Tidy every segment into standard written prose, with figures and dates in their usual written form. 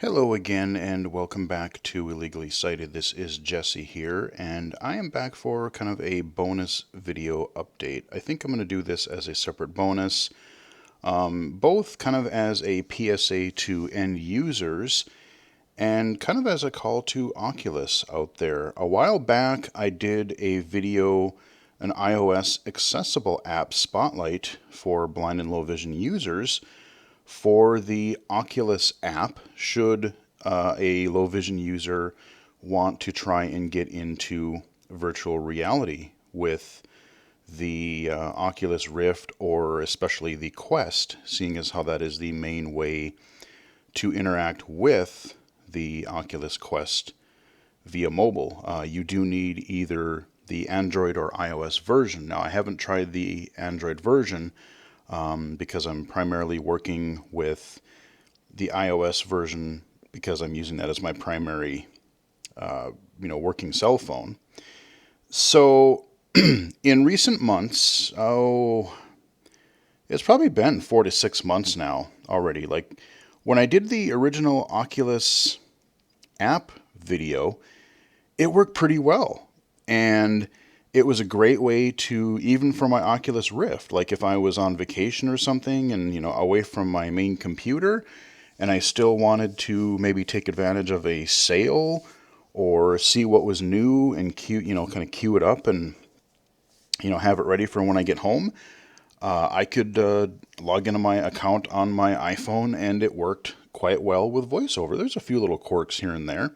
Hello again, and welcome back to Illegally Cited. This is Jesse here, and I am back for kind of a bonus video update. I think I'm going to do this as a separate bonus, both kind of as a PSA to end users and kind of as a call to Oculus out there. A while back, I did a video, an iOS accessible app spotlight for blind and low vision users for the Oculus app should a low vision user want to try and get into virtual reality with the Oculus Rift, or especially the Quest, seeing as how that is the main way to interact with the Oculus Quest via mobile. You do need either the Android or iOS version. Now, I haven't tried the Android version because I'm primarily working with the iOS version because I'm using that as my primary, working cell phone. So, in recent months, it's probably been 4 to 6 months now already. Like when I did the original Oculus app video, it worked pretty well. And it was a great way to, even for my Oculus Rift, like if I was on vacation or something and, away from my main computer, and I still wanted to maybe take advantage of a sale or see what was new and kind of queue it up and, have it ready for when I get home, I could log into my account on my iPhone, and it worked quite well with VoiceOver. There's a few little quirks here and there.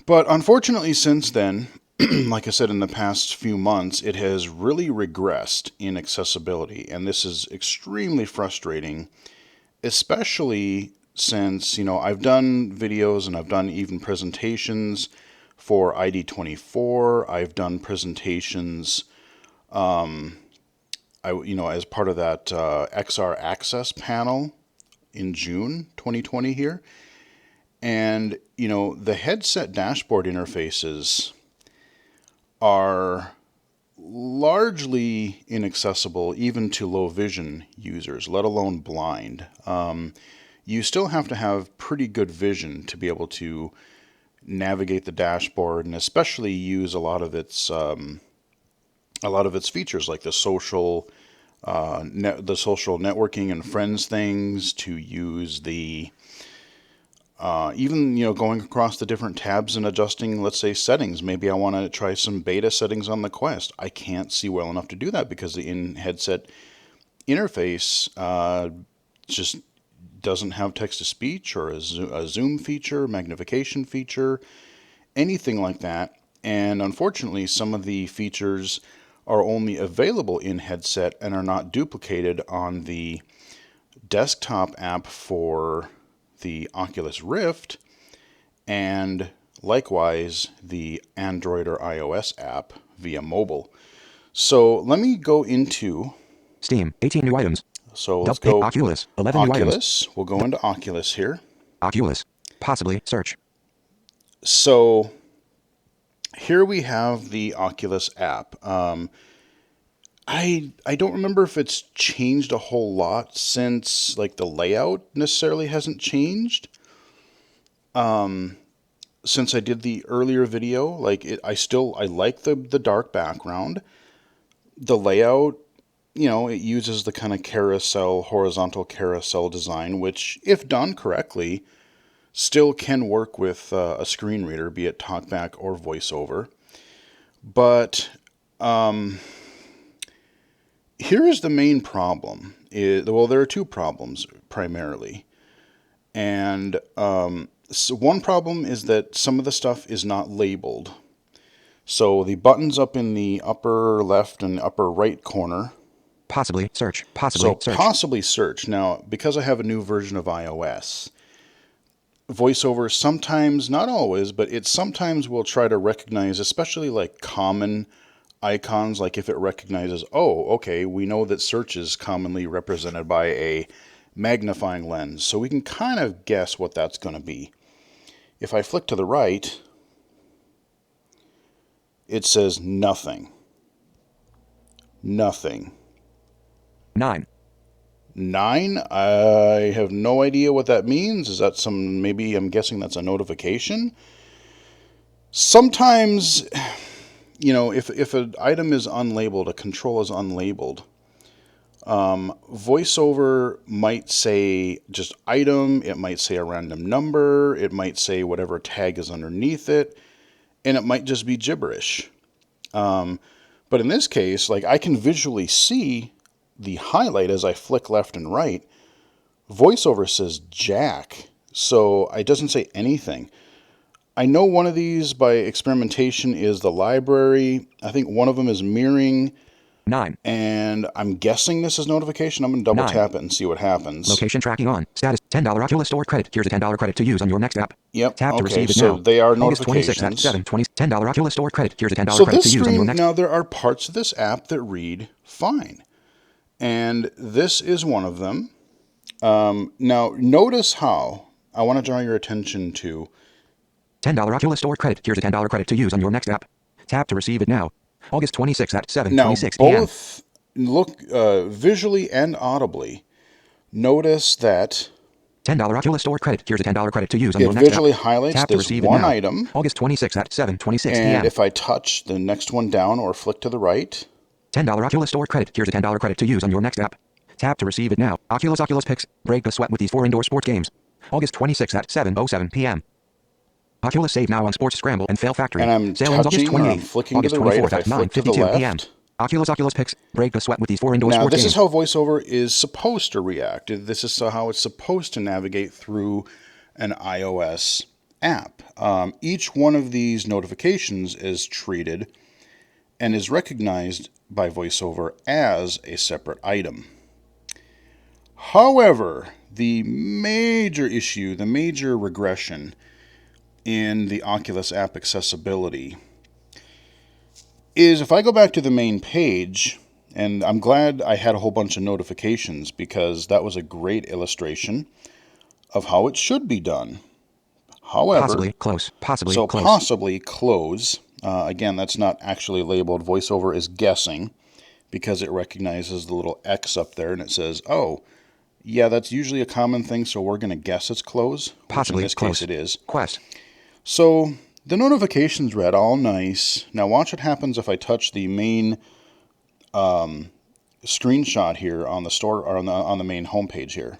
But unfortunately, since then, like I said, in the past few months, it has really regressed in accessibility. And this is extremely frustrating, especially since, I've done videos and I've done even presentations for ID24. I've done presentations, as part of that XR Access panel in June 2020 here. And, the headset dashboard interfaces are largely inaccessible even to low vision users, let alone blind. You still have to have pretty good vision to be able to navigate the dashboard, and especially use a lot of its features, like the social networking and friends things, to use the even going across the different tabs and adjusting, let's say, settings. Maybe I want to try some beta settings on the Quest. I can't see well enough to do that because the in-headset interface just doesn't have text-to-speech or a zoom feature, magnification feature, anything like that. And unfortunately, some of the features are only available in headset and are not duplicated on the desktop app for the Oculus Rift, and likewise the Android or iOS app via mobile. So let me go into Steam, 18 new items. So let's go Oculus, 11 new items. Oculus. We'll go into Oculus here. Oculus, possibly search. So here we have the Oculus app. I don't remember if it's changed a whole lot since, like, the layout necessarily hasn't changed. Since I did the earlier video, like I like the dark background. The layout, it uses the kind of horizontal carousel design, which, if done correctly, still can work with a screen reader, be it TalkBack or VoiceOver. But here is the main problem. There are two problems primarily. And so one problem is that some of the stuff is not labeled. So the buttons up in the upper left and upper right corner. Possibly search. Possibly search. Now, because I have a new version of iOS, VoiceOver sometimes, not always, but it sometimes will try to recognize, especially like common icons, like if it recognizes, oh, okay, we know that search is commonly represented by a magnifying lens, so we can kind of guess what that's going to be. If I flick to the right, it says nothing. Nothing. 9. 9, I have no idea what that means. Is that some, maybe I'm guessing that's a notification? Sometimes, you know, if an item is unlabeled, a control is unlabeled, VoiceOver might say just item, it might say a random number, it might say whatever tag is underneath it, and it might just be gibberish. But in this case, like, I can visually see the highlight as I flick left and right. VoiceOver says Jack, so it doesn't say anything. I know one of these by experimentation is the library. I think one of them is mirroring. 9. And I'm guessing this is notification. I'm going to double 9. tap it and see what happens. Location tracking on. Status. $10 Oculus Store credit. Here's a $10 credit to use on your next app. Yep. Tap to Okay, receive it so now. they are August 26 at notifications. 7:20. $10 Oculus Store credit. Here's a $10 So credit this to use on your screen, next. now there are parts of this app that read fine. And this is one of them. Now, notice how, I want to draw your attention to $10 Oculus Store credit. Here's a $10 credit to use on your next app. Tap to receive it now. August 26 at 7:26 now p.m. both look visually and audibly. Notice that $10 Oculus Store credit. Here's a $10 credit to use on it your next visually app. highlights Tap to this receive it one now. item. August 26 at 7:26 And p.m. if I touch the next one down or flick to the right, $10 Oculus Store credit. Here's a $10 credit to use on your next app. Tap to receive it now. Oculus Picks. Break the sweat with these 4 indoor sports games. August 26 at 7:07 p.m. Oculus Save Now on Sports Scramble and Fail Factory. and I'm Sale ends August touching or I'm 28th. flicking August to the right, 24th if I at flick to the 9:52 p.m. left. Oculus Picks. Break the sweat with these 4 indoor Now, sports this games. is how VoiceOver is supposed to react. This is how it's supposed to navigate through an iOS app. Each one of these notifications is treated and is recognized by VoiceOver as a separate item. However, the major issue, the major regression in the Oculus app accessibility is if I go back to the main page, and I'm glad I had a whole bunch of notifications because that was a great illustration of how it should be done. However, Possibly close. possibly close. Again, that's not actually labeled. VoiceOver is guessing because it recognizes the little X up there and it says, oh, yeah, that's usually a common thing, so we're going to guess it's close. Possibly in this close. case it is. Quest. So the notifications read all nice. Now watch what happens if I touch the main screenshot here on the store or on the main homepage here.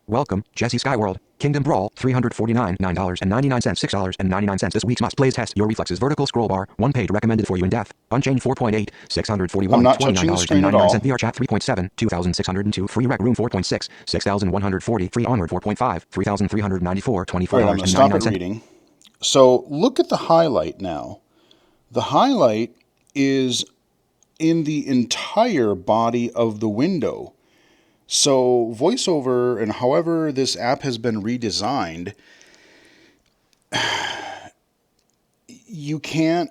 Welcome, Jesse Skyworld. Kingdom Brawl, $349, $9.99, $6.99. This week's must-plays test. Your reflexes. Vertical scroll bar. 1 page recommended for you in depth. Unchained 4.8, $641, I'm not touching the screen at all. $29.99. VR chat 3.7, 2,602. Free rec room 4.6, 6,140. Free onward 4.5, 3,394, $24.99. All right, I'm going to stop it reading. So look at the highlight now. The highlight is in the entire body of the window. So VoiceOver, and however this app has been redesigned, you can't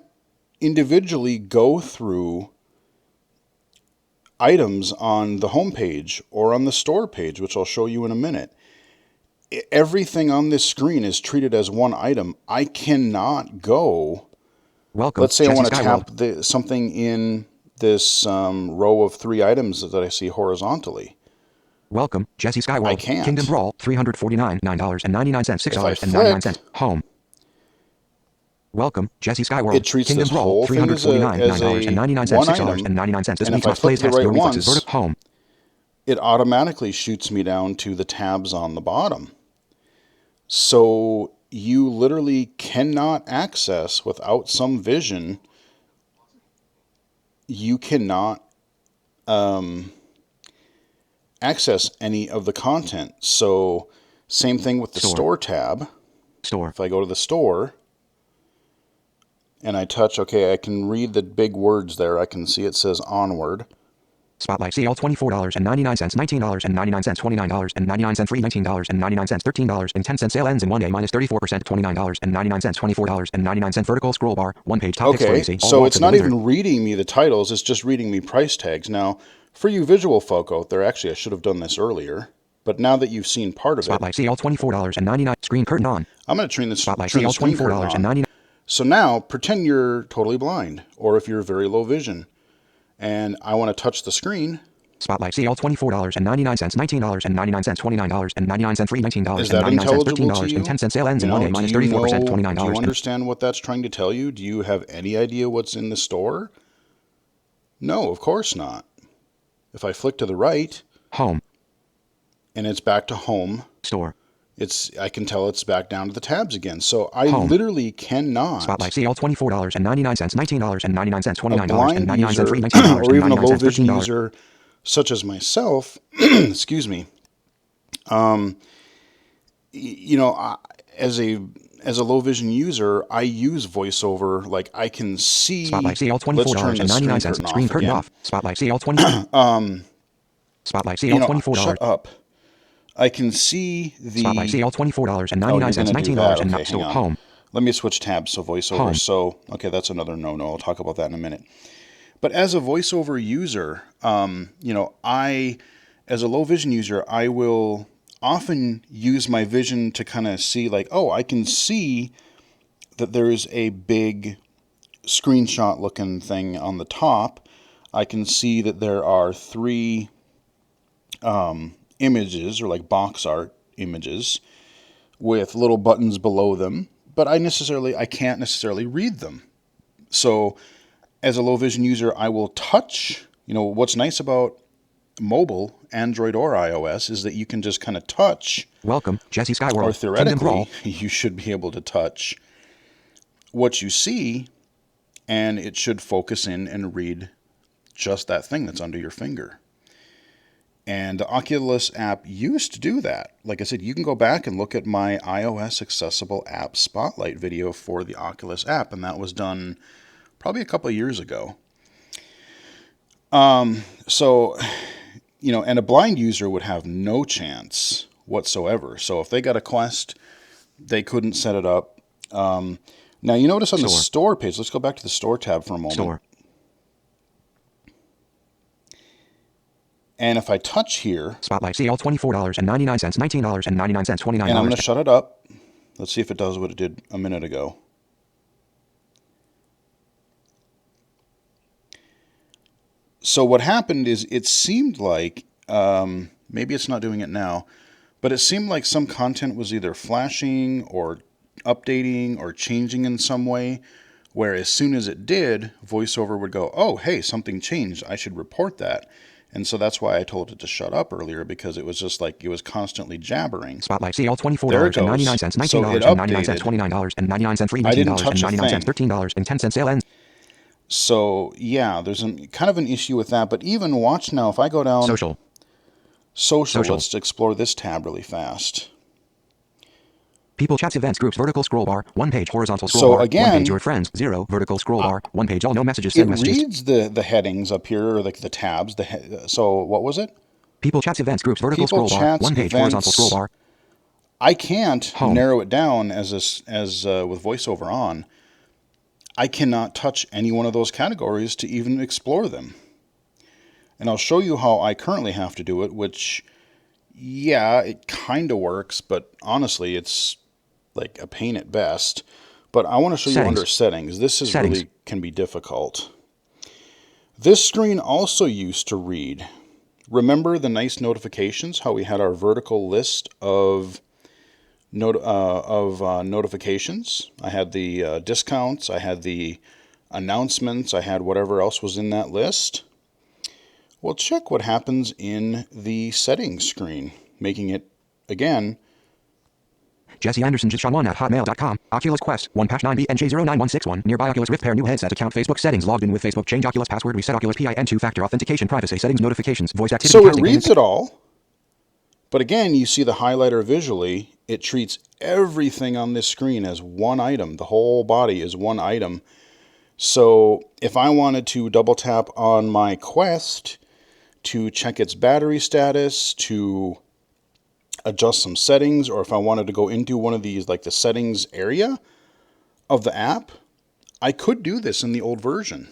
individually go through items on the home page or on the store page, which I'll show you in a minute. Everything on this screen is treated as one item. I cannot go. Welcome, Let's say I Jesse want to Skyworld. tap something in this row of 3 items that I see horizontally. Welcome, Jesse Skyworld. I can't. Kingdom Brawl, $349, $9.99, If I $6.99. flick, Home. Welcome, Jesse Skyworld. it treats Kingdom this Brawl, whole thing as $349, $9.99, one item. $6.99. This And week's if I must plays flick to the test. Your right reflexes. once, Home. it automatically shoots me down to the tabs on the bottom. So you literally cannot access without some vision. You cannot access any of the content. So same thing with the store tab. Store. If I go to the store and I touch, okay, I can read the big words there. I can see it says onward. Spotlight CL $24.99, $19.99, $29.99, free $19.99, $13.10. Sale ends in 1 day, minus 34%, $29.99, $24.99. Vertical scroll bar, 1 page topics for Okay, easy. so it's not even reading me the titles, it's just reading me price tags. Now, for you visual folk out there, actually I should have done this earlier, but now that you've seen part of Spotlight it, CL $24.99, screen curtain on. I'm going to turn this Spotlight turn the CL screen curtain on. $24.99. So now, pretend you're totally blind, or if you're very low vision, and I want to touch the screen. Spotlight CL $24.99, $19.99, $29.99 free, Is that $19.99, intelligible to you? $13.10 sale ends You in one know, day do minus you 34%, know, do you $29. understand what that's trying to tell you? Do you have any idea what's in the store? No, of course not. If I flick to the right, Home. and it's back to home, Store. I can tell it's back down to the tabs again. So I Home. literally cannot. Spotlight CL $24.99, $19.99, A blind $29.99 free, user or even a low $19.99, vision $13. user such as myself, excuse me, as a low vision user, I use voiceover. Like I can see. Spotlight CL Let's turn the screen $24.99, curtain screen off curtain again. off. Spotlight CL 20. Spotlight CL $24. Shut up. I can see the. Spotlight CL Oh, you're $24.99, gonna do that. $19 and Okay, hang store. on. Home. Let me switch tabs. So voiceover. Home. So okay, that's another no-no. I'll talk about that in a minute. But as a voiceover user, as a low vision user, I will often use my vision to kind of see, like, oh, I can see that there's a big screenshot looking thing on the top. I can see that there are three images, or like box art images, with little buttons below them, but I can't necessarily read them. So as a low vision user, I will touch. What's nice about mobile, Android or iOS, is that you can just kind of touch. Welcome, Jesse Skyworld. Or Kingdom Brawl. theoretically, you should be able to touch what you see, and it should focus in and read just that thing that's under your finger. And the Oculus app used to do that. Like I said, you can go back and look at my iOS Accessible app spotlight video for the Oculus app, and that was done probably a couple of years ago. And a blind user would have no chance whatsoever. So if they got a Quest, they couldn't set it up. Now you notice on the store page, let's go back to the store tab for a moment. Store. And if I touch here, Spotlight CL $24.99, $19.99, $29. And I'm going to shut it up. Let's see if it does what it did a minute ago. So what happened is it seemed like, maybe it's not doing it now, but it seemed like some content was either flashing or updating or changing in some way, where as soon as it did, VoiceOver would go, oh, hey, something changed. I should report that. And so that's why I told it to shut up earlier, because it was just like it was constantly jabbering. Spotlight CL $24.99, $19.99, $29.99 free, $19.99, $13.10 sale ends. So yeah, there's kind of an issue with that. But even watch now, if I go down social, let's explore this tab really fast. People, chats, events, groups, vertical scroll bar, one page, horizontal scroll bar, again, one page, your friends, 0, vertical scroll bar, one page, all no messages, send messages. It reads the headings up here, or like the tabs. So what was it? People, chats, events, groups, vertical scroll bar, one page, horizontal scroll bar. I can't narrow it down as with VoiceOver on. I cannot touch any one of those categories to even explore them. And I'll show you how I currently have to do it, which, yeah, it kind of works, but honestly, it's like a pain at best. But I want to show you under settings. This is really can be difficult. This screen also used to read. Remember the nice notifications, how we had our vertical list of notifications? I had the discounts, I had the announcements, I had whatever else was in that list. Well, check what happens in the settings screen, making it, again, Jesse Anderson, Jishan1@hotmail.com. Oculus Quest, 1 patch 9BNJ09161. Nearby Oculus Rift Pair new headset account. Facebook settings. Logged in with Facebook. Change Oculus password. Reset Oculus PIN. 2-factor authentication. Privacy settings. Notifications. Voice activity. So it reads it all. But again, you see the highlighter visually. It treats everything on this screen as one item. The whole body is one item. So if I wanted to double tap on my Quest to check its battery status, to adjust some settings, or if I wanted to go into one of these, like the settings area of the app, I could do this in the old version.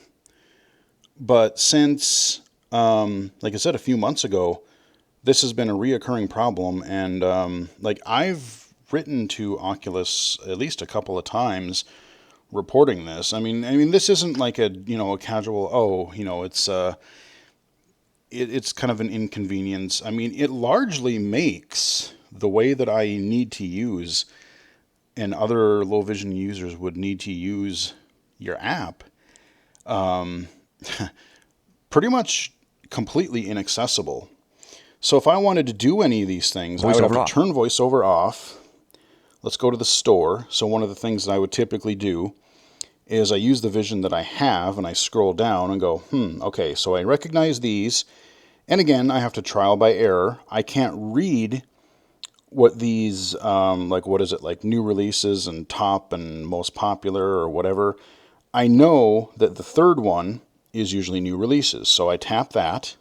But since, like I said, a few months ago, this has been a reoccurring problem, and like I've written to Oculus at least a couple of times reporting this. I mean, this isn't like a casual, it's it's kind of an inconvenience. I mean, it largely makes the way that I need to use and other low vision users would need to use your app pretty much completely inaccessible. So if I wanted to do any of these things, I would have to turn VoiceOver off. Let's go to the store. So one of the things that I would typically do is I use the vision that I have and I scroll down and go, okay, so I recognize these. And again, I have to trial by error. I can't read what these, like what is it, like new releases and top and most popular or whatever. I know that the third one is usually new releases. So I tap that.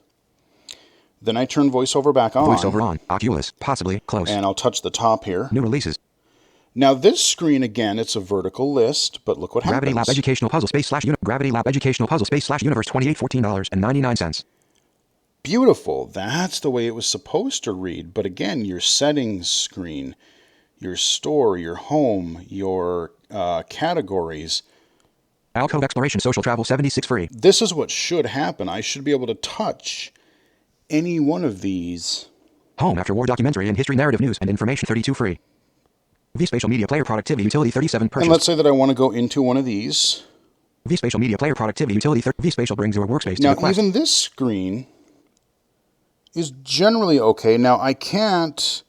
Then I turn VoiceOver back on. VoiceOver on. Oculus, possibly, close. And I'll touch the top here. New releases. Now this screen, again, it's a vertical list, but look what Gravity happens. Lab Educational Puzzle Space / Gravity Lab Educational Puzzle Space / Universe $28.14.99. Beautiful. That's the way it was supposed to read. But again, your settings screen, your store, your home, your categories. Alcove Exploration Social Travel 76 free. This is what should happen. I should be able to touch any one of these. Home After War Documentary and History Narrative News and Information 32 free. vSpatial Media Player Productivity Utility 37 purchase. And let's say that I want to go into one of these. vSpatial Media Player Productivity Utility vSpatial brings your workspace to now, the Quest. even this screen is generally okay. Now, I can't...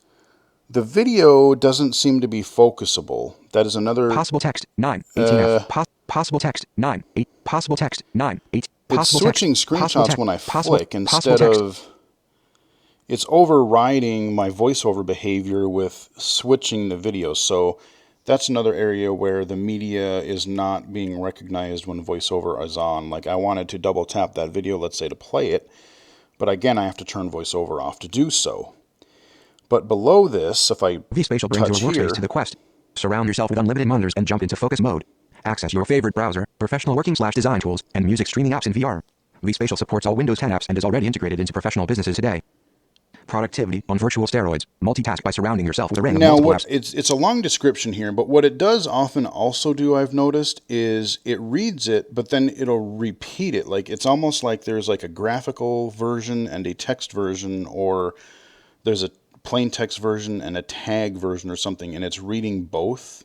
The video doesn't seem to be focusable. That is another... Possible text 9 18F. Possible text 9 8. Possible text 9 8. It's switching screenshots when I flick instead of... It's overriding my VoiceOver behavior with switching the video. So that's another area where the media is not being recognized when VoiceOver is on. Like I wanted to double tap that video, let's say, to play it. But again, I have to turn VoiceOver off to do so. But below this, if I vSpatial brings your workspace to the Quest. Surround yourself with unlimited monitors and jump into focus mode. Access your favorite browser, professional working / design tools, and music streaming apps in VR. vSpatial supports all Windows 10 apps and is already integrated into professional businesses today. Productivity on virtual steroids. Multitask by surrounding yourself with a ring of multiple apps. It's a long description here, but what it does often also do, I've noticed, is it reads it, but then it'll repeat it. Like it's almost like there's like a graphical version and a text version, or there's a plain text version and a tag version or something, and it's reading both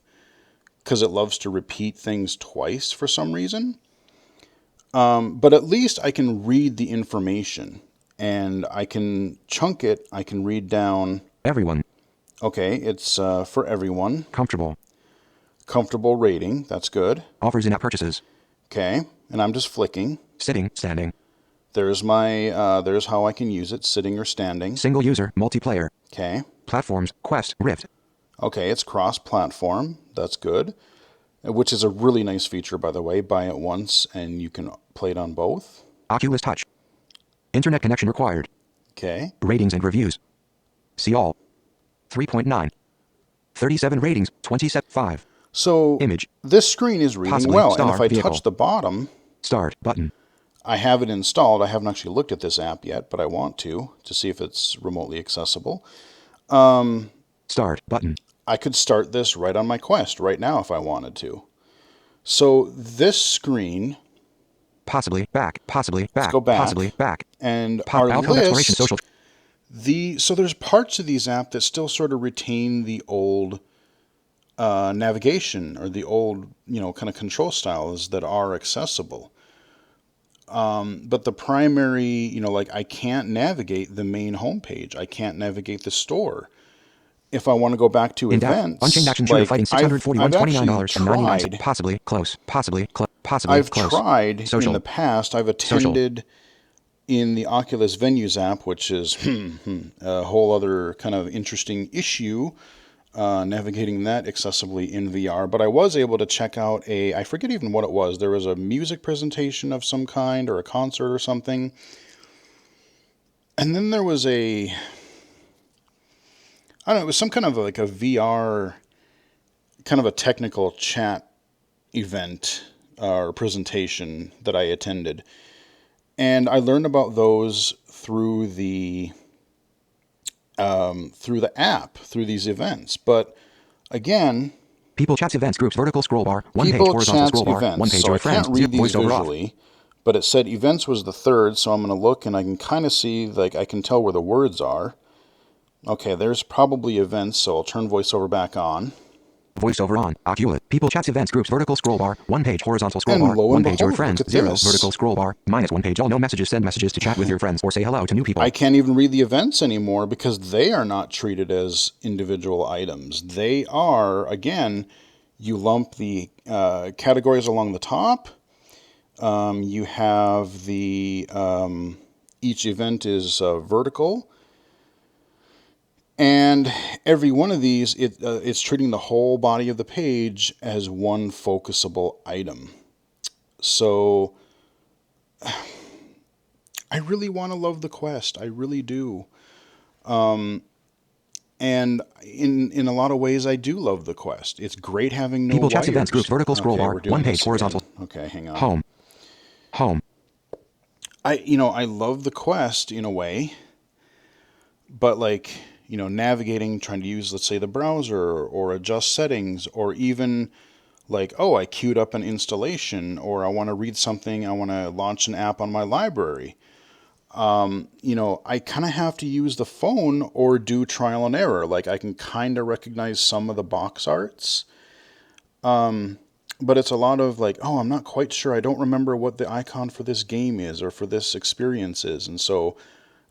because it loves to repeat things twice for some reason. But at least I can read the information. And I can chunk it. I can read down. Everyone. Okay, it's for everyone. Comfortable. Comfortable rating. That's good. Offers in-app purchases. Okay, and I'm just flicking. Sitting, standing. There's my. There's how I can use it. Sitting or standing. Single user, multiplayer. Okay. Platforms, Quest, Rift. Okay, it's cross-platform. That's good. Which is a really nice feature, by the way. Buy it once and you can play it on both. Oculus Touch. Internet connection required. Okay. Ratings and reviews. See all. 3.9. 37 ratings, 27.5. So image. This screen is reading Possibly well, star, and if I vehicle. touch the bottom, Start button. I have it installed. I haven't actually looked at this app yet, but I want to see if it's remotely accessible. Start button. I could start this right on my Quest right now if I wanted to. So this screen... Possibly back. Possibly back. Let's go back. Possibly back. And our Exploration list... social. So there's parts of these apps that still sort of retain the old navigation or the old, kind of control styles that are accessible. But the primary, like I can't navigate the main homepage. I can't navigate the store. If I want to go back to events, Unchained Action Shooter like fighting $641.29. Possibly close. Possibly close. I've tried in the past. I've attended in the Oculus Venues app, which is a whole other kind of interesting issue, navigating that accessibly in VR. But I was able to check out I forget even what it was. There was a music presentation of some kind or a concert or something. And then there was it was some kind of like a VR, kind of a technical chat event or presentation that I attended. And I learned about those through the app, through these events. But again, people chats events groups vertical scroll bar, one page horizontal scroll bar, events, one page so I friends, can't read these voiceover visually. But it said events was the third, so I'm going to look and I can kind of see, like, I can tell where the words are. Okay, there's probably events, so I'll turn voiceover back on. Voiceover on. Oculus. People, chats, events, groups, vertical scroll bar. One page, horizontal scroll And bar. lo and One page, your behold, look friends. at 0, this. vertical scroll bar. -1 page, all no messages. Send messages to chat with your friends or say hello to new people. I can't even read the events anymore because they are not treated as individual items. They are, again, you lump the categories along the top. You have the, each event is vertical. And every one of these, it's treating the whole body of the page as one focusable item. So I really want to love the Quest. I really do. And in a lot of ways, I do love the Quest. It's great having no People, wires. chats, events, groups, vertical scroll Okay, bar. we're doing One page, this horizontal. again. Okay, hang on. Home. Home. I love the Quest in a way, but like, navigating, trying to use, let's say, the browser or adjust settings, or even like, oh, I queued up an installation, or I want to read something, I want to launch an app on my library. I kind of have to use the phone or do trial and error. Like, I can kind of recognize some of the box arts, but it's a lot of like, oh, I'm not quite sure. I don't remember what the icon for this game is or for this experience is. And so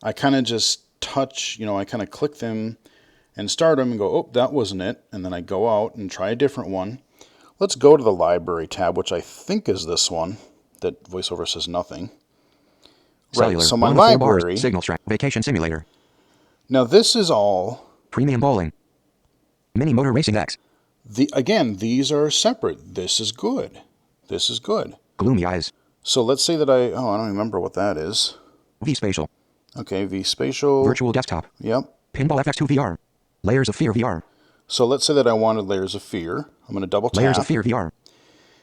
I kind of just touch, I kind of click them and start them and go, oh, that wasn't it. And then I go out and try a different one. Let's go to the library tab, which I think is this one that VoiceOver says nothing. Right, Cellular. so my 1 of 4 bars. library. Signal strap. Vacation simulator. Now this is all, Premium bowling. Mini motor racing X. again, these are separate. This is good. This is good. Gloomy eyes. So let's say that I don't remember what that is. V spatial. Okay, vSpatial. Virtual desktop. Yep. Pinball FX2 VR. Layers of Fear VR. So let's say that I wanted Layers of Fear. I'm going to double tap. Layers of Fear VR.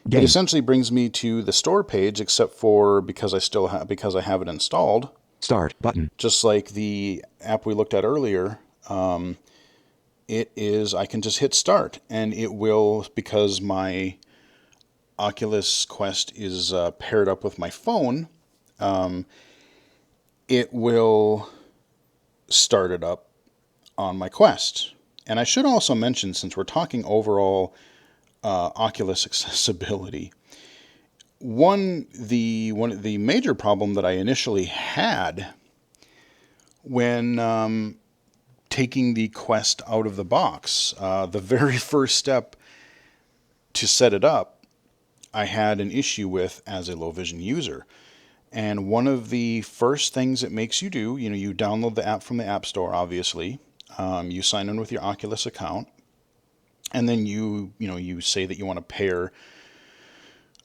It Game. essentially brings me to the store page, except for because I have it installed. Start button. Just like the app we looked at earlier, I can just hit start, and it will, because my Oculus Quest is paired up with my phone, it will start it up on my Quest. And I should also mention, since we're talking overall Oculus accessibility, the major problem that I initially had when taking the Quest out of the box, the very first step to set it up, I had an issue with as a low vision user. And one of the first things it makes you do, you download the app from the App Store, obviously. You sign in with your Oculus account, and then you say that you want to pair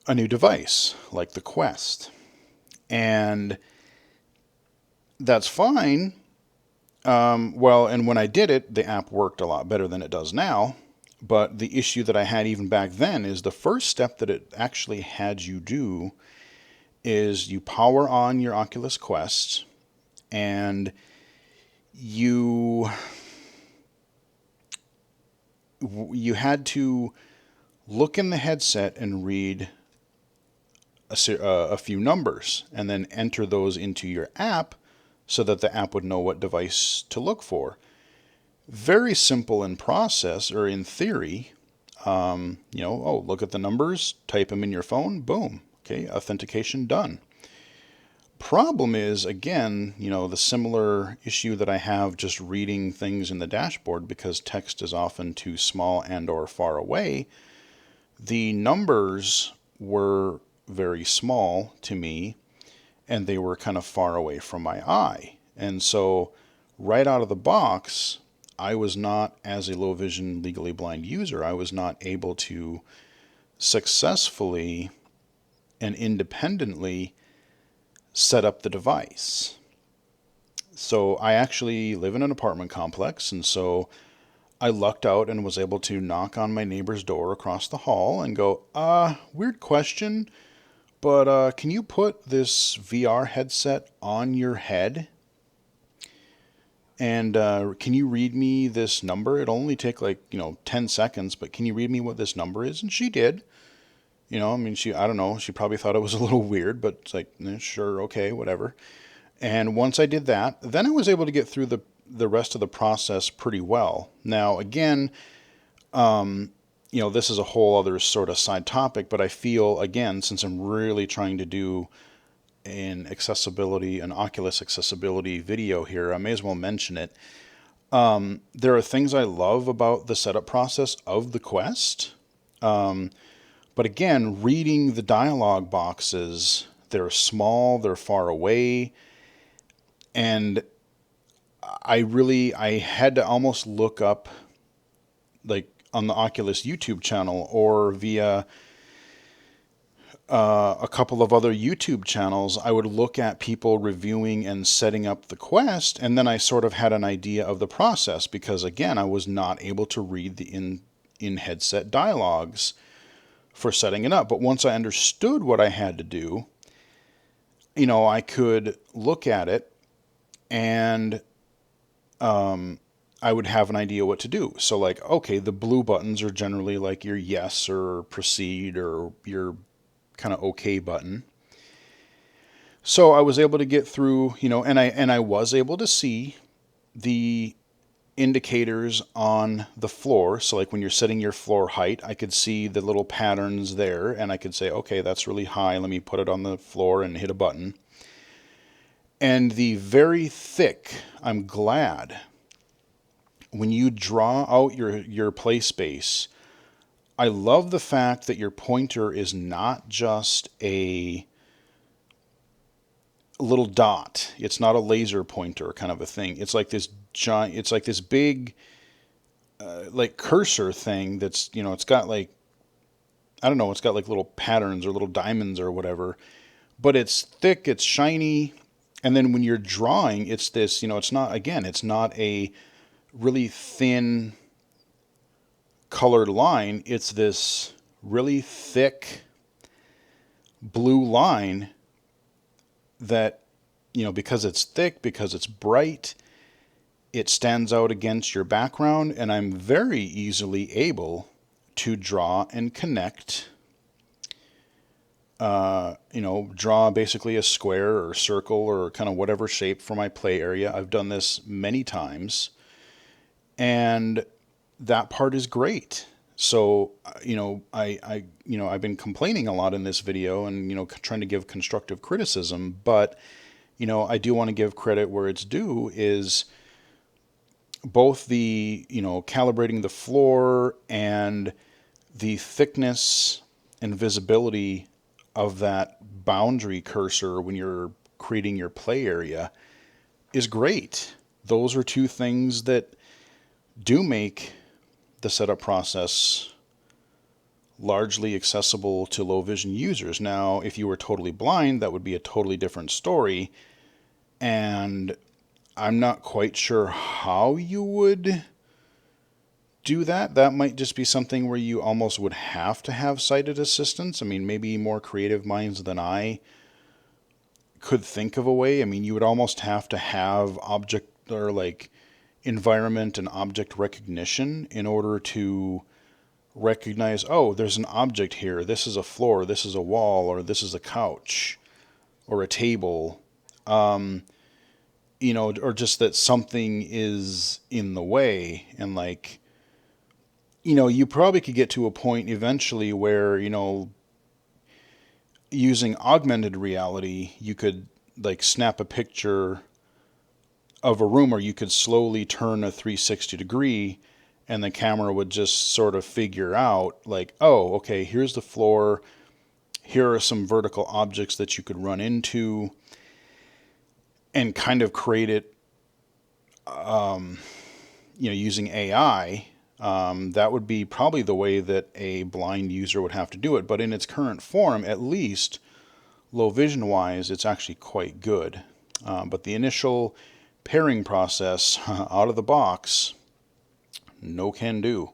a new device like the Quest, and that's fine. And when I did it, the app worked a lot better than it does now. But the issue that I had even back then is the first step that it actually had you do is you power on your Oculus Quest, and you had to look in the headset and read a few numbers and then enter those into your app so that the app would know what device to look for. Very simple in process, or in theory. Look at the numbers, type them in your phone, boom. Okay, authentication done. Problem is, again, the similar issue that I have just reading things in the dashboard because text is often too small and or far away. The numbers were very small to me, and they were kind of far away from my eye. And so right out of the box, I was not, as a low vision legally blind user, I was not able to successfully and independently set up the device. So I actually live in an apartment complex, and so I lucked out and was able to knock on my neighbor's door across the hall and go, weird question, but can you put this VR headset on your head? And can you read me this number? It'll only take 10 seconds, but can you read me what this number is? And she did. I mean, I don't know, she probably thought it was a little weird, but it's like, sure, okay, whatever. And once I did that, then I was able to get through the rest of the process pretty well. Now, again, this is a whole other sort of side topic, but I feel, again, since I'm really trying to do an Oculus accessibility video here, I may as well mention it. There are things I love about the setup process of the Quest. But again, reading the dialogue boxes, they're small, they're far away, and I had to almost look up, like on the Oculus YouTube channel or via a couple of other YouTube channels, I would look at people reviewing and setting up the Quest, and then I sort of had an idea of the process because, again, I was not able to read the in-headset dialogues for setting it up. But once I understood what I had to do, I could look at it and I would have an idea what to do. So like, okay, the blue buttons are generally like your yes or proceed or your kind of okay button. So I was able to get through, and I was able to see the indicators on the floor. So like when you're setting your floor height, I could see the little patterns there and I could say, okay, that's really high. Let me put it on the floor and hit a button. And the very thick, I'm glad, when you draw out your play space, I love the fact that your pointer is not just a little dot. It's not a laser pointer kind of a thing. It's like this giant, it's like this big, like cursor thing that's, it's got like, I don't know, it's got like little patterns or little diamonds or whatever, but it's thick, it's shiny. And then when you're drawing, it's this, it's not a really thin colored line. It's this really thick blue line that, because it's thick, because it's bright, it stands out against your background, and I'm very easily able to draw and connect, draw basically a square or circle or kind of whatever shape for my play area. I've done this many times, and that part is great. So, I've been complaining a lot in this video and, trying to give constructive criticism, but, I do want to give credit where it's due is both the, calibrating the floor and the thickness and visibility of that boundary cursor when you're creating your play area is great. Those are two things that do make the setup process largely accessible to low vision users. Now, if you were totally blind, that would be a totally different story. And I'm not quite sure how you would do that. That might just be something where you almost would have to have sighted assistance. I mean, maybe more creative minds than I could think of a way. I mean, you would almost have to have object or like environment and object recognition in order to recognize, oh, there's an object here. This is a floor, this is a wall, or this is a couch or a table. Or just that something is in the way. And like, you probably could get to a point eventually where, using augmented reality, you could like snap a picture of a room, or you could slowly turn a 360 degree and the camera would just sort of figure out like, oh, okay, here's the floor. Here are some vertical objects that you could run into and kind of create it, using AI. That would be probably the way that a blind user would have to do it. But in its current form, at least low vision wise, it's actually quite good. But the initial pairing process out of the box, no can do.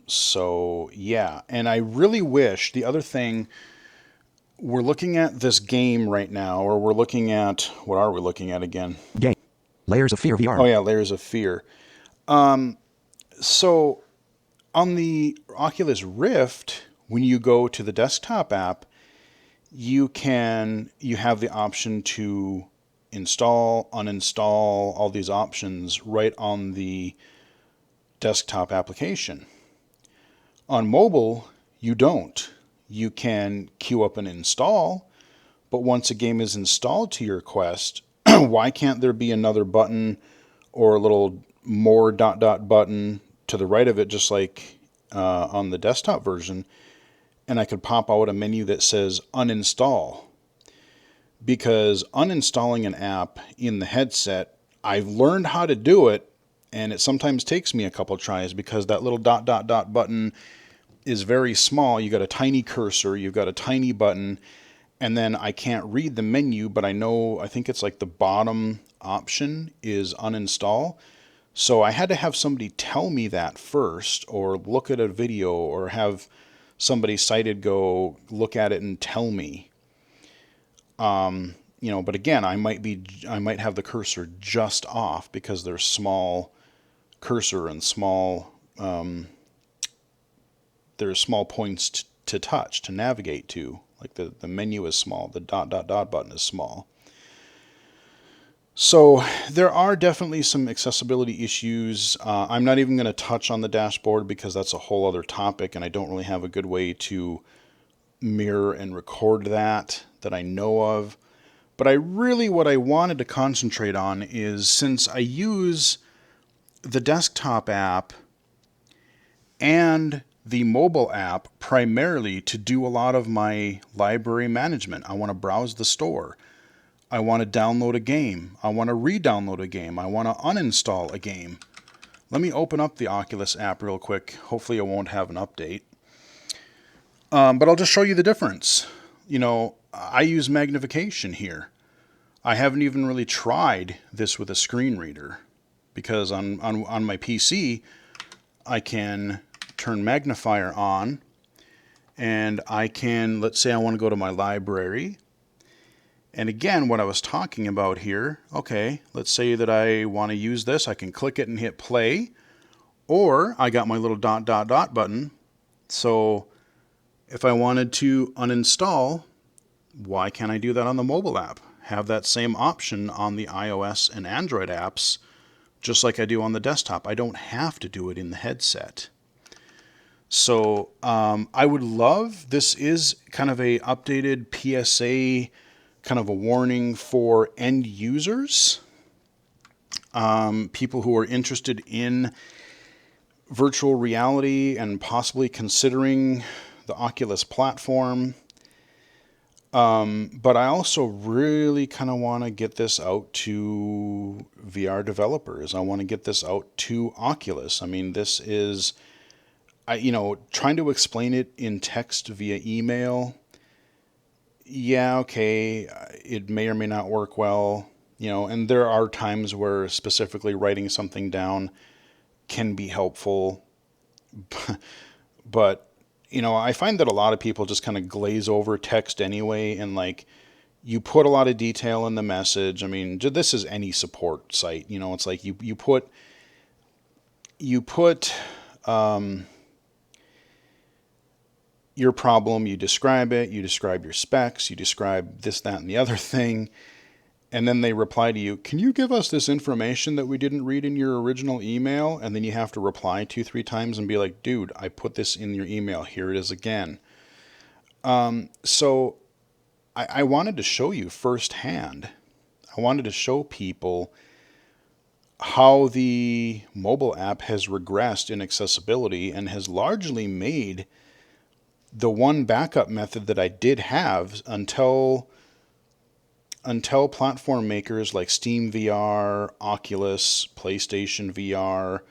So yeah, and I really wish, the other thing, we're looking at this game right now, or we're looking at, what are we looking at again? Game. Layers of Fear VR. Oh yeah, Layers of Fear. So on the Oculus Rift, When you go to the desktop app, you have the option to install, uninstall, all these options right on the desktop application. On mobile, you don't. You can queue up an install, but once a game is installed to your Quest, why can't there be another button or a little more dot dot button to the right of it, just like on the desktop version, and I could pop out a menu that says uninstall? Because uninstalling an app in the headset, I've learned how to do it, and it sometimes takes me a couple tries because that little dot dot dot button is very small. You got a tiny cursor, you've got a tiny button, and then I can't read the menu, but I think it's like the bottom option is uninstall. So I had to have somebody tell me that first, or look at a video, or have somebody sighted go look at it and tell me. But again, I might have the cursor just off because there's small cursor and there's small points to touch, to navigate to. Like the menu is small, the dot dot dot button is small. So there are definitely some accessibility issues. I'm not even going to touch on the dashboard because that's a whole other topic, and I don't really have a good way to mirror and record that I know of. But what I wanted to concentrate on is, since I use the desktop app and the mobile app primarily to do a lot of my library management. I want to browse the store. I want to download a game. I want to re-download a game. I want to uninstall a game. Let me open up the Oculus app real quick. Hopefully it won't have an update. But I'll just show you the difference. I use magnification here. I haven't even really tried this with a screen reader because on my PC, I can turn magnifier on, and I can, let's say I want to go to my library. And again, what I was talking about here, okay, let's say that I want to use this. I can click it and hit play, or I got my little dot dot dot button. So if I wanted to uninstall, why can't I do that on the mobile app? Have that same option on the iOS and Android apps, just like I do on the desktop. I don't have to do it in the headset. So I would love, this is kind of a updated PSA, kind of a warning for end users, people who are interested in virtual reality and possibly considering the Oculus platform. But I also really kind of want to get this out to VR developers. I want to get this out to Oculus. I mean, this is, trying to explain it in text via email. Yeah, okay, it may or may not work well, and there are times where specifically writing something down can be helpful. But, I find that a lot of people just kind of glaze over text anyway, and you put a lot of detail in the message. I mean, this is any support site, it's like you put your problem, you describe it, you describe your specs, you describe this, that, and the other thing, and then they reply to you, can you give us this information that we didn't read in your original email? And then you have to reply 2-3 times and be like, dude, I put this in your email, here it is again. So I wanted to show you firsthand. I wanted to show people how the mobile app has regressed in accessibility and has largely made the one backup method that I did have until platform makers like Steam VR, Oculus, PlayStation VR,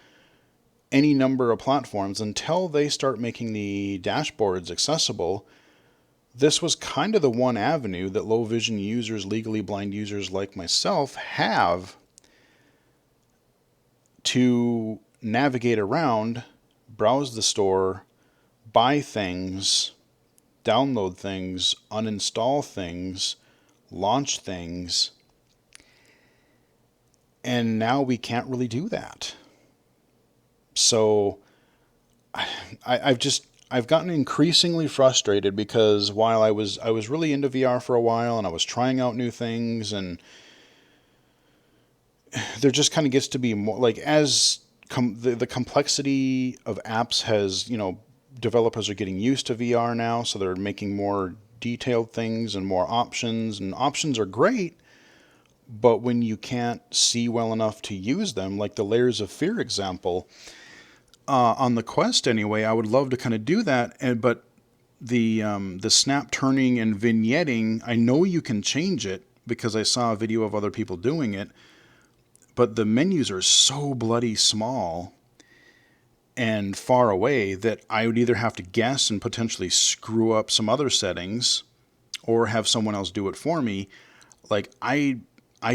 any number of platforms, until they start making the dashboards accessible, this was kind of the one avenue that low vision users, legally blind users like myself, have to navigate around, browse the store, buy things, download things, uninstall things, launch things, and now we can't really do that. So I've gotten increasingly frustrated because while I was really into VR for a while and I was trying out new things, and there just kind of gets to be more like as the complexity of apps has, developers are getting used to VR now, so they're making more detailed things and more options, and options are great, but when you can't see well enough to use them, like the layers of fear example, on the Quest anyway, I would love to kind of do that, but the snap turning and vignetting, I know you can change it because I saw a video of other people doing it, but the menus are so bloody small and far away that I would either have to guess and potentially screw up some other settings or have someone else do it for me. Like I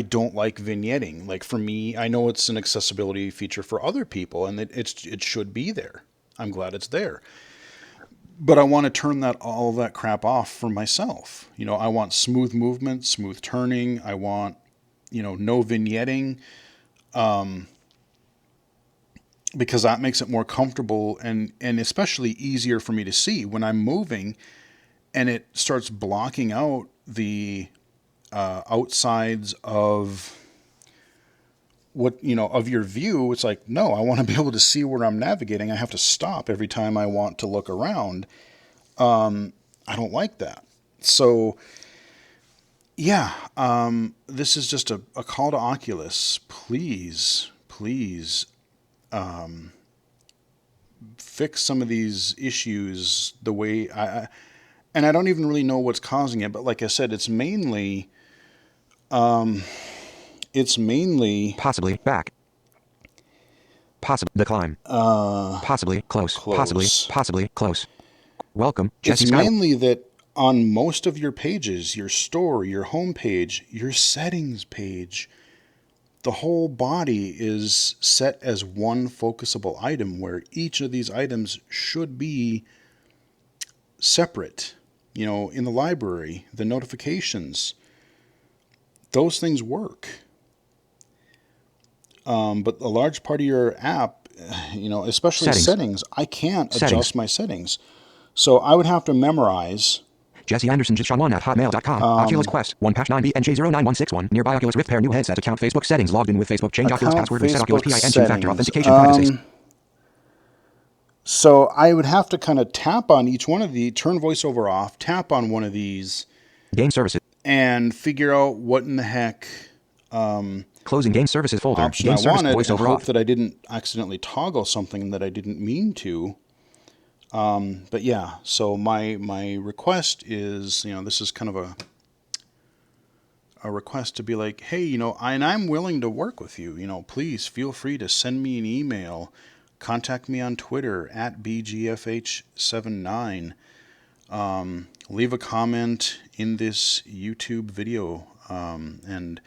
don't like vignetting. Like for me, I know it's an accessibility feature for other people and it should be there. I'm glad it's there. But I want to turn all of that crap off for myself. I want smooth movement, smooth turning. I want, no vignetting, because that makes it more comfortable and especially easier for me to see when I'm moving and it starts blocking out the outsides of of your view. It's like, no, I want to be able to see where I'm navigating. I have to stop every time I want to look around. I don't like that. So yeah, this is just a call to Oculus. Please fix some of these issues the way and I don't even really know what's causing it, but like I said, it's mainly Possibly back. Possibly decline. Possibly close. close. Possibly close. Welcome, It's Jesse Skywalker. mainly that on most of your pages, your store, your home page, your settings page, the whole body is set as one focusable item where each of these items should be separate. In the library, the notifications, those things work. But a large part of your app, especially settings, I can't adjust my settings. So I would have to memorize. Jesse Anderson Jishan1 at hotmail.com. Oculus Quest 1 patch 9BNJ09161. Nearby Oculus Rift Pair new headset account Facebook settings logged in with Facebook. Change Oculus Account password. Reset Oculus Facebook PIN two-factor settings. authentication privacy. So I would have to kind of tap on each one of the, turn voiceover off, tap on one of these, Game services, and figure out what in the heck closing game services folder. option Game I service wanted, and voiceover hope off. that I didn't accidentally toggle something that I didn't mean to. But yeah, so my request is, this is kind of a request to be like, hey, and I'm willing to work with you. Please feel free to send me an email, contact me on Twitter at BGFH79, leave a comment in this YouTube video, and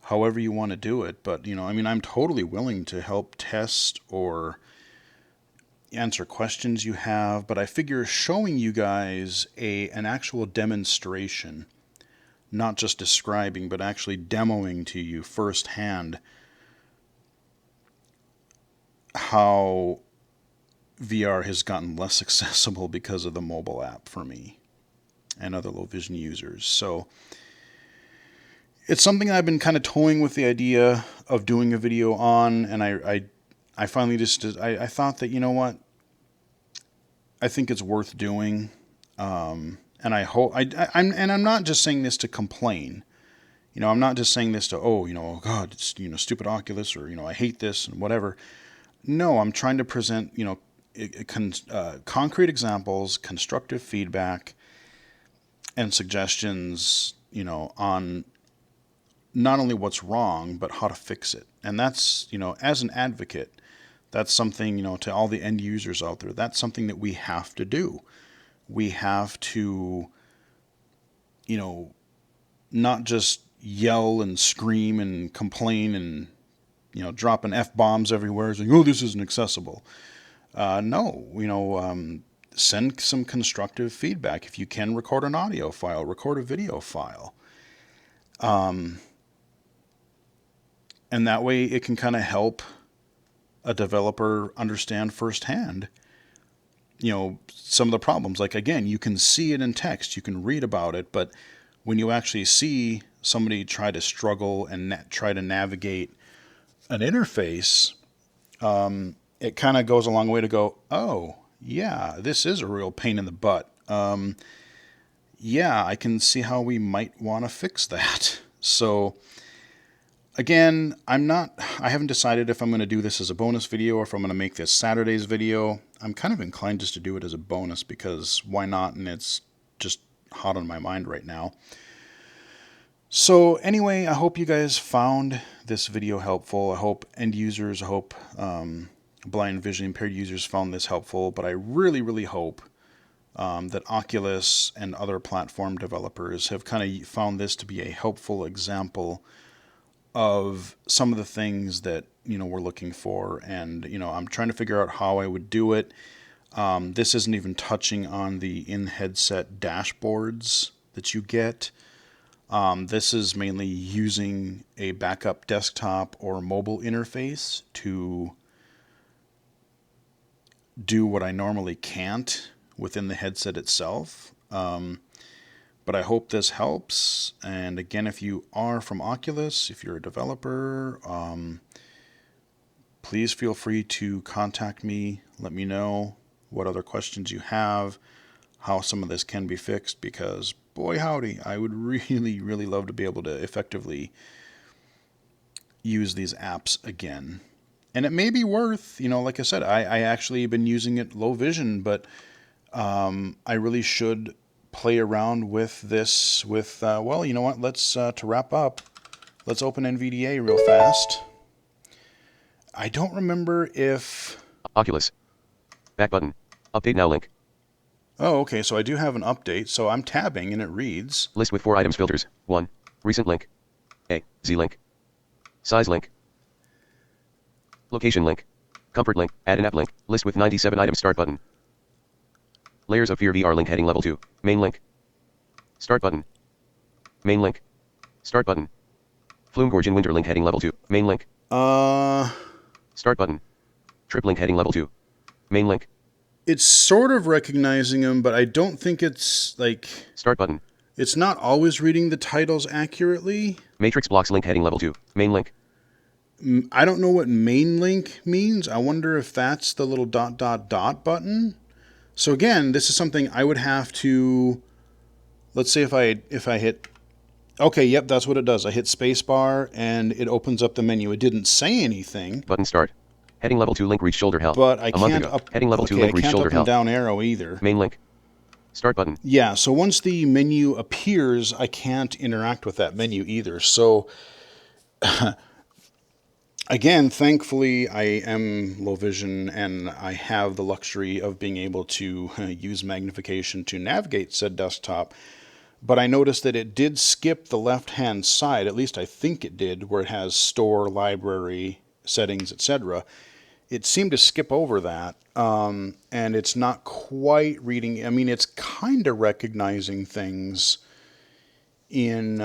however you want to do it. But, I'm totally willing to help test or answer questions you have, but I figure showing you guys an actual demonstration, not just describing, but actually demoing to you firsthand how VR has gotten less accessible because of the mobile app for me and other low vision users. So it's something I've been kind of toying with the idea of doing a video on, and I finally I thought that, what, I think it's worth doing, and I hope I'm not just saying this to complain. I'm not just saying this to, oh God, it's stupid Oculus, or I hate this and whatever. No, I'm trying to present concrete examples, constructive feedback, and suggestions on not only what's wrong but how to fix it. And that's as an advocate, that's something, to all the end users out there, that's something that we have to do. We have to, not just yell and scream and complain and, dropping F-bombs everywhere saying, oh, this isn't accessible. No, send some constructive feedback. If you can record an audio file, record a video file. And that way it can kind of help a developer understand firsthand some of the problems. Like, again, you can see it in text, you can read about it, but when you actually see somebody try to struggle and try to navigate an interface, it kind of goes a long way to go, oh, yeah, this is a real pain in the butt. Yeah, I can see how we might want to fix that. So, again, I haven't decided if I'm going to do this as a bonus video or if I'm going to make this Saturday's video. I'm kind of inclined just to do it as a bonus because why not? And it's just hot on my mind right now. So anyway, I hope you guys found this video helpful. I hope end users, blind vision impaired users found this helpful, but I really, really hope that Oculus and other platform developers have kind of found this to be a helpful example of some of the things that we're looking for, and I'm trying to figure out how I would do it. This isn't even touching on the in-headset dashboards that you get. This is mainly using a backup desktop or mobile interface to do what I normally can't within the headset itself. But I hope this helps. And again, if you are from Oculus, if you're a developer, please feel free to contact me. Let me know what other questions you have, how some of this can be fixed, because boy howdy, I would really, really love to be able to effectively use these apps again. And it may be worth, like I said, I actually been using it low vision, but I really should play around with this with, well, you know what, let's, to wrap up, let's open NVDA real fast. I don't remember if... Oculus. Back button. Update now link. Oh, okay, so I do have an update, so I'm tabbing and it reads... List with 4 items filters. 1. Recent link. A. Z link. Size link. Location link. Comfort link. Add an app link. List with 97 items. Start button. Layers of Fear VR link heading level 2. Main link. Start button. Main link. Start button. Flume Gorge in Winter link heading level 2. Main link. Start button. Trip link heading level 2. Main link. It's sort of recognizing them, but I don't think it's like... Start button. It's not always reading the titles accurately. Matrix blocks link heading level 2. Main link. I don't know what main link means. I wonder if that's the little ... button. So again, this is something I would have to... Let's say if I hit... Okay, yep, that's what it does. I hit spacebar and it opens up the menu. It didn't say anything. Button start. Heading level 2 link reach shoulder health. But I can't up... Heading level 2 link reach shoulder health. I can't up and down arrow either. Main link. Start button. Yeah, so once the menu appears, I can't interact with that menu either. So, again, thankfully, I am low vision and I have the luxury of being able to use magnification to navigate said desktop. But I noticed that it did skip the left-hand side, at least I think it did, where it has store, library, settings, etc. It seemed to skip over that, and it's not quite reading. I mean, it's kind of recognizing things in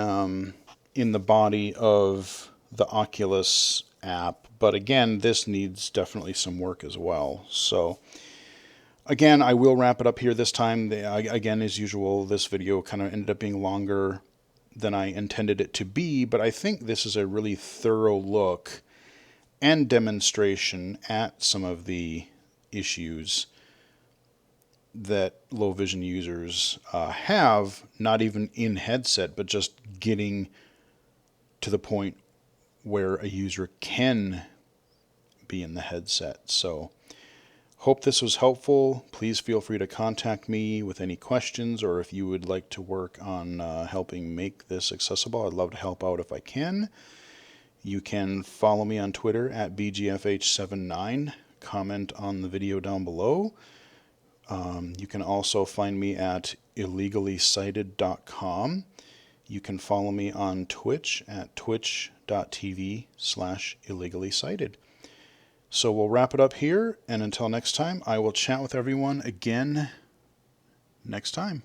the body of the Oculus app, but again, this needs definitely some work as well. So, again, I will wrap it up here this time. Again, as usual, this video kind of ended up being longer than I intended it to be, but I think this is a really thorough look and demonstration at some of the issues that low vision users have, not even in headset, but just getting to the point where a user can be in the headset. So, hope this was helpful. Please feel free to contact me with any questions, or if you would like to work on helping make this accessible. I'd love to help out if I can. You can follow me on Twitter at BGFH79. Comment on the video down below. You can also find me at illegallyscited.com. You can follow me on Twitch at twitch.tv/illegallyscited. So we'll wrap it up here, and until next time, I will chat with everyone again next time.